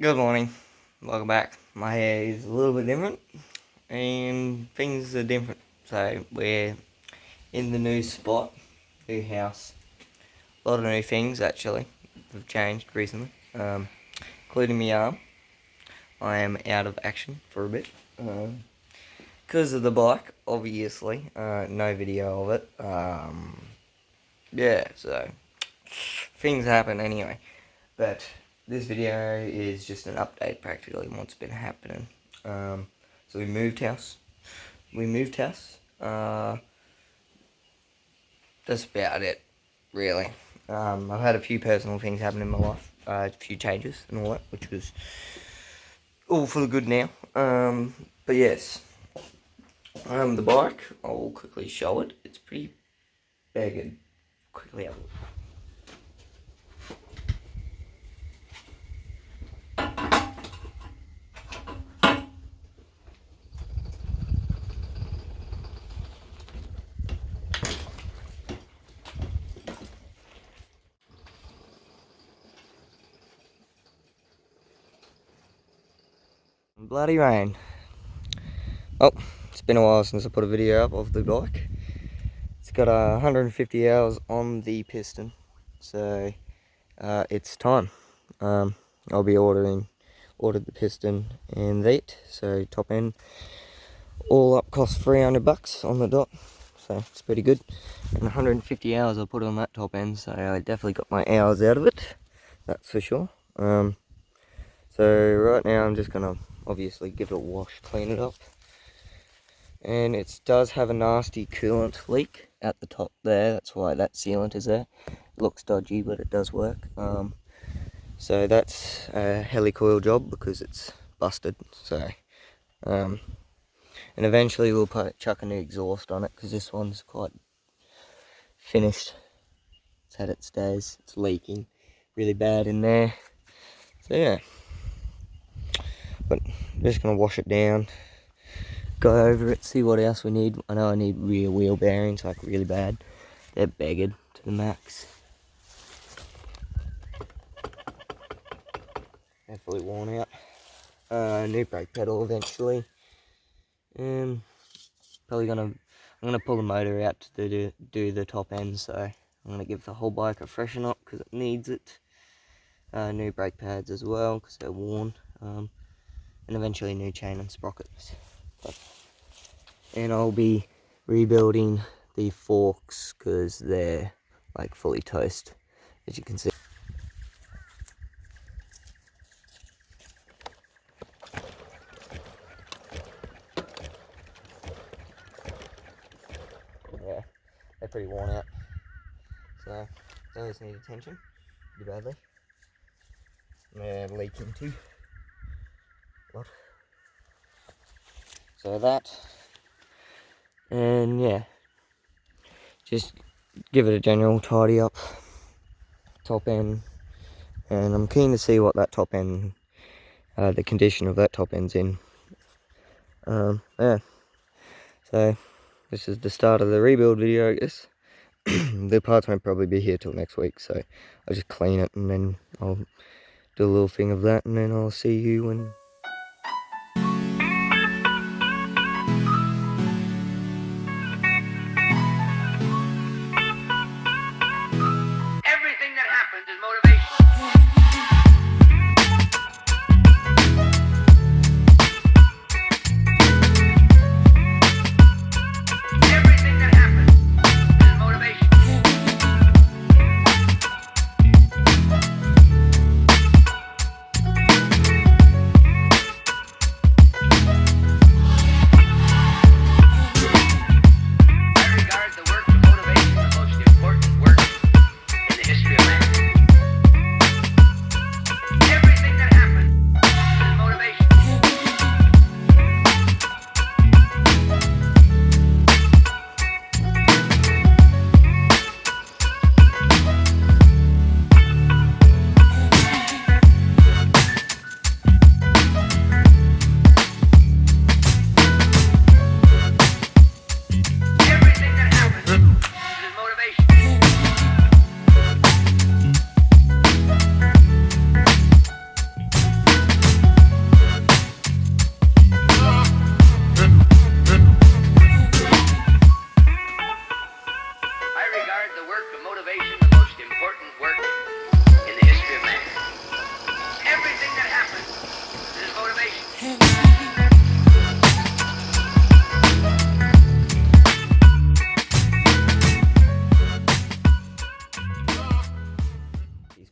Good morning, welcome back. My hair is a little bit different and things are different. So we're in the new spot, new house. A lot of new things actually have changed recently, including my arm. I am out of action for a bit because of the bike, obviously. No video of it. Yeah, so things happen anyway. But this video is just an update practically on what's been happening. So we moved house. That's about it, really. I've had a few personal things happen in my life, a few changes and all that, which was all for the good now. But yes, the bike, I'll quickly show it. It's pretty big. Quickly have a look. Bloody rain. Oh, it's been a while since I put a video up of the bike. It's got 150 hours on the piston, so it's time. I'll be ordered the piston and that, so top end all up cost $300 on the dot, so it's pretty good. And 150 hours I put on that top end, so I definitely got my hours out of it, that's for sure. So right now I'm just gonna obviously give it a wash, clean it up. And it does have a nasty coolant leak at the top there, that's why that sealant is there. It looks dodgy, but it does work. So that's a helicoil job because it's busted. So, and eventually we'll chuck a new exhaust on it because this one's quite finished. It's had its days. It's leaking really bad in there. So yeah, but I'm just gonna wash it down, go over it, see what else we need. I know I need rear wheel bearings like really bad. They're beggared to the max. They're fully worn out. New brake pedal eventually. I'm gonna pull the motor out to do the top end, so I'm gonna give the whole bike a freshen up because it needs it. New brake pads as well because they're worn, and eventually new chain and sprockets. And I'll be rebuilding the forks because they're like fully toast, as you can see. Yeah, they're pretty worn out, so those need attention pretty badly. They're leaking too. What? So that, and yeah, just give it a general tidy up, top end, and I'm keen to see what that top end, the condition of that top end's in. Yeah, so this is the start of the rebuild video, I guess. The parts won't probably be here till next week, so I'll just clean it and then I'll do a little thing of that, and then I'll see you when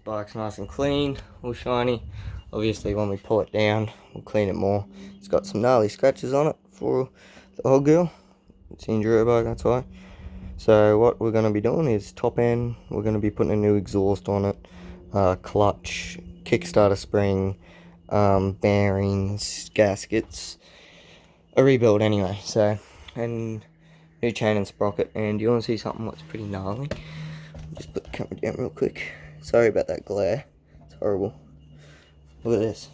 bike's nice and clean, all shiny. Obviously when we pull it down, we'll clean it more. It's got some gnarly scratches on it for the old girl. It's the enduro bike, that's why. So what we're going to be doing is top end, we're going to be putting a new exhaust on it, clutch, kickstarter spring, bearings, gaskets, a rebuild anyway. So, and new chain and sprocket. And you want to see something that's pretty gnarly? Just put the camera down real quick. Sorry about that glare, it's horrible. Look at this.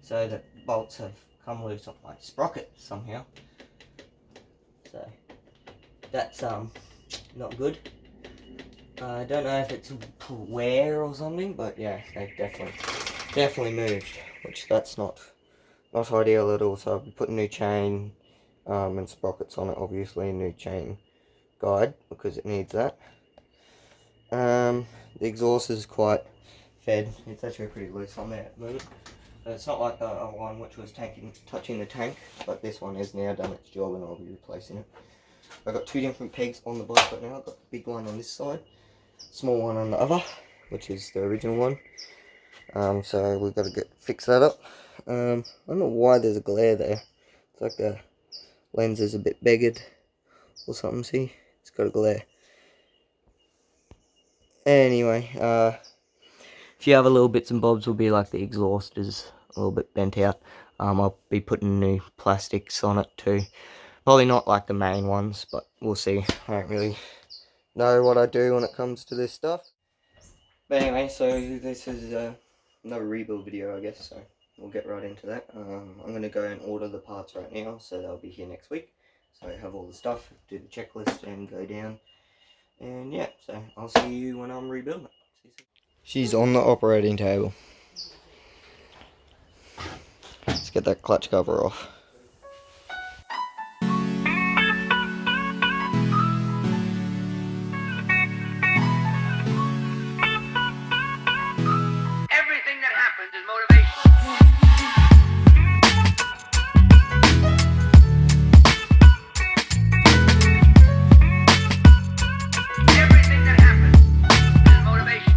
So the bolts have come loose off my sprocket somehow. So that's not good. I don't know if it's wear or something, but yeah, they've definitely moved, which that's not ideal at all. So I'll be putting new chain and sprockets on it, obviously, a new chain guide because it needs that. The exhaust is quite fed. It's actually pretty loose on there at the moment. It's not like the other one which was touching the tank, but this one has now done its job and I'll be replacing it. I've got two different pegs on the bike right now. I've got the big one on this side, small one on the other, which is the original one. So we've got to fix that up. I don't know why there's a glare there. It's like the lens is a bit beggared or something, see? It's got a glare. Anyway, a few other little bits and bobs will be like the exhaust is a little bit bent out. I'll be putting new plastics on it too. Probably not like the main ones, but we'll see. I don't really know what I do when it comes to this stuff. But anyway, so this is another rebuild video, I guess, so we'll get right into that. I'm going to go and order the parts right now, so they'll be here next week. So I have all the stuff, do the checklist and go down. And yeah, so I'll see you when I'm rebuilding it. She's on the operating table. Let's get that clutch cover off. Everything that happens is motivation. Everything that happens is motivation.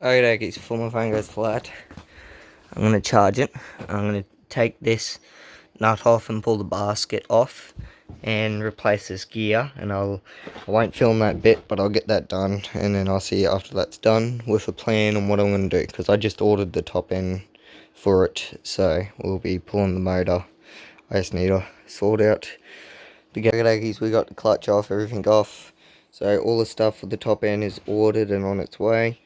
Okay, before my phone goes flat, I'm going to charge it. I'm going to take this nut off and pull the basket off and replace this gear, and I won't film that bit, but I'll get that done, and then I'll see you after that's done with a plan on what I'm going to do, because I just ordered the top end for it, so we'll be pulling the motor. I just need to sort out the Gaggadaggies. We got the clutch off, everything off, so all the stuff for the top end is ordered and on its way.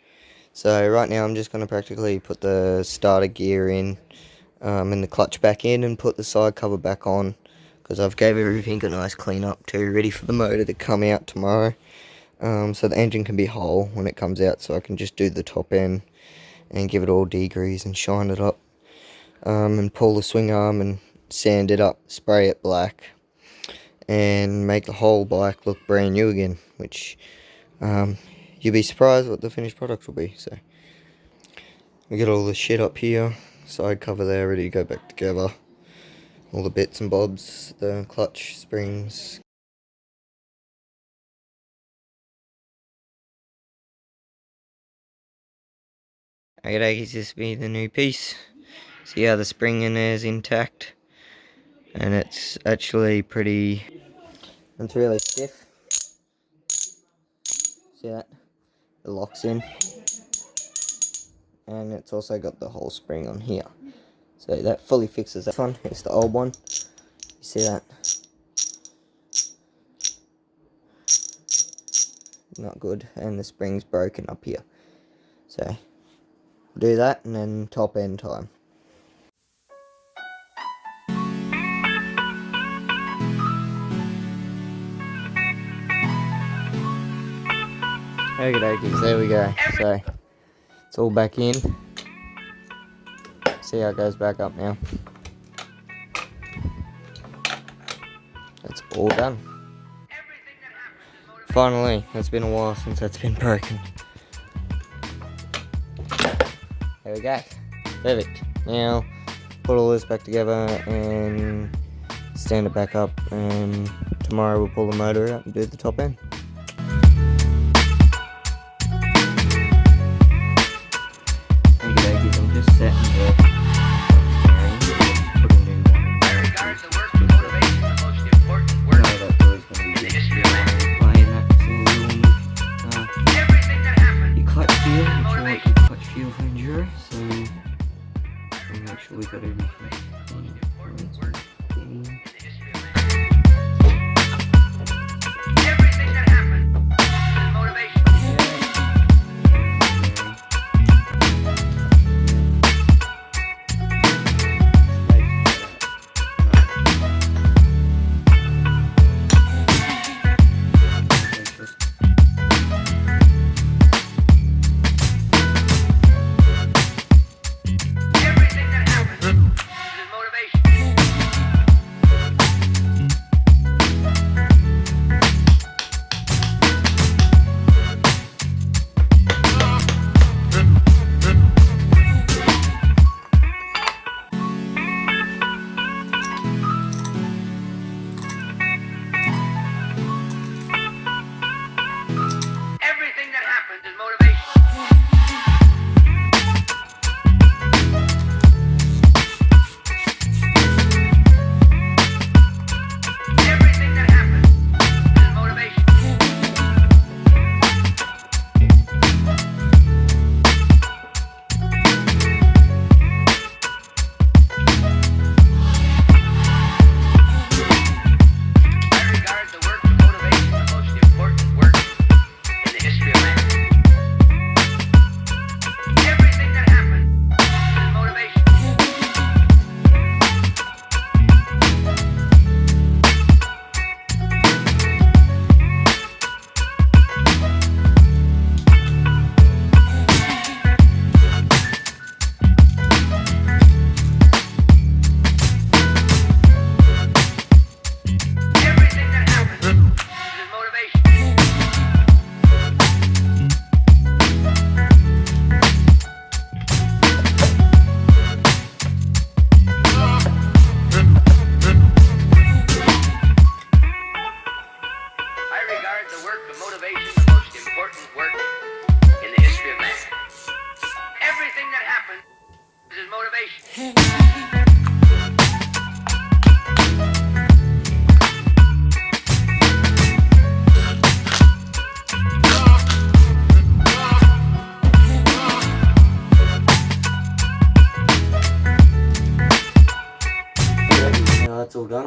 So right now I'm just going to practically put the starter gear in, and the clutch back in, and put the side cover back on, because I've gave everything a nice clean up too, ready for the motor to come out tomorrow, so the engine can be whole when it comes out, so I can just do the top end and give it all degrease and shine it up, and pull the swing arm and sand it up, spray it black, and make the whole bike look brand new again, which you'll be surprised what the finished product will be. So we get all the shit up here, side cover there, ready to go back together. All the bits and bobs, the clutch, springs. Okay, this be the new piece. See how the spring in there is intact, and it's actually it's really stiff. See that? It locks in, and it's also got the whole spring on here. So that fully fixes that one. It's the old one. You see that? Not good, and the spring's broken up here. So we'll do that, and then top end time. Okie dokies, there we go. So it's all back in. See how it goes back up now. That's all done. Finally, it's been a while since that's been broken. There we go. Perfect. Now, put all this back together and stand it back up, and tomorrow we'll pull the motor out and do the top end. Thank you, ladies. I'm just setting the put a new one. I regard the work of motivation the most important work. No, that door's going to be playing that single Everything that happens your clutch feel, is which you want motivation. your clutch feel for enduro, so we'll make sure we got everything. Important work in the history of man. Everything that happens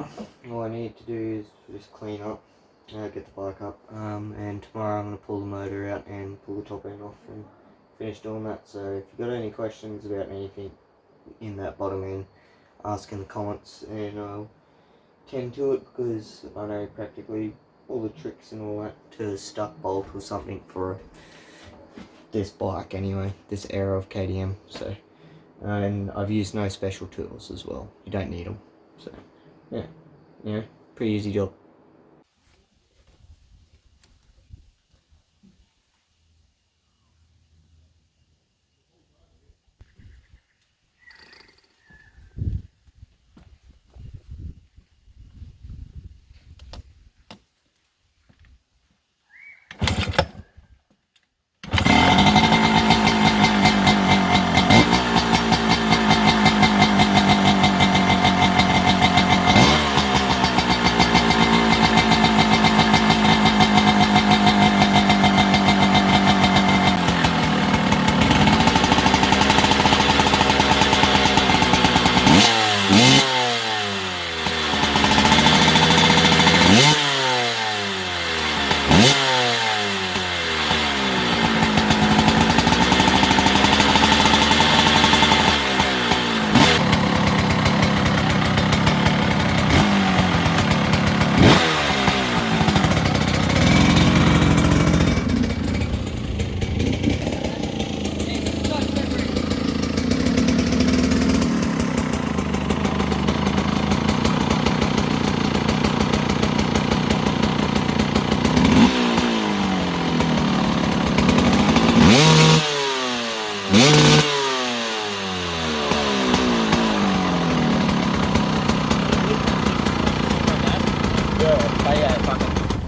now, all I need to do is just clean up, get the bike up, and tomorrow I'm going to pull the motor out and pull the top end off and finish doing that. So if you've got any questions about anything in that bottom end, ask in the comments and I'll tend to it, because I know practically all the tricks and all that to stuck bolt or something for this bike anyway, this era of KTM. So and I've used no special tools as well, you don't need them. So yeah, pretty easy job.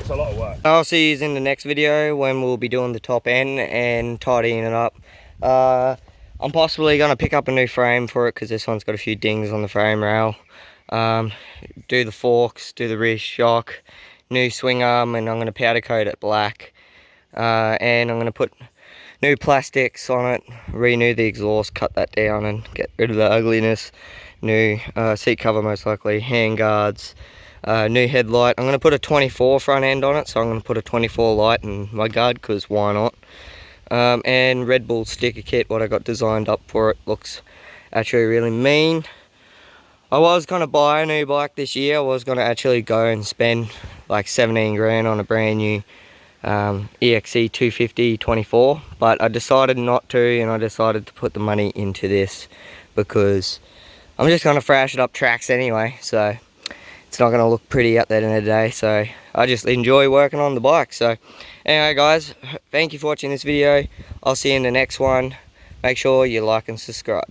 It's a lot of work. I'll see you in the next video when we'll be doing the top end and tidying it up. I'm possibly going to pick up a new frame for it, because this one's got a few dings on the frame rail. Do the forks, do the rear shock, new swing arm, and I'm going to powder coat it black. And I'm going to put new plastics on it, renew the exhaust, cut that down and get rid of the ugliness. New seat cover most likely, hand guards, new headlight. I'm going to put a 24 front end on it, so I'm going to put a 24 light in my guard, because why not. And Red Bull sticker kit, what I got designed up for it, looks actually really mean. I was going to buy a new bike this year. I was going to actually go and spend like 17 grand on a brand new EXE 250 24, but I decided not to, and I decided to put the money into this because I'm just going to thrash it up tracks anyway, so it's not going to look pretty at the end of the day. So I just enjoy working on the bike. So anyway guys, thank you for watching this video. I'll see you in the next one. Make sure you like and subscribe.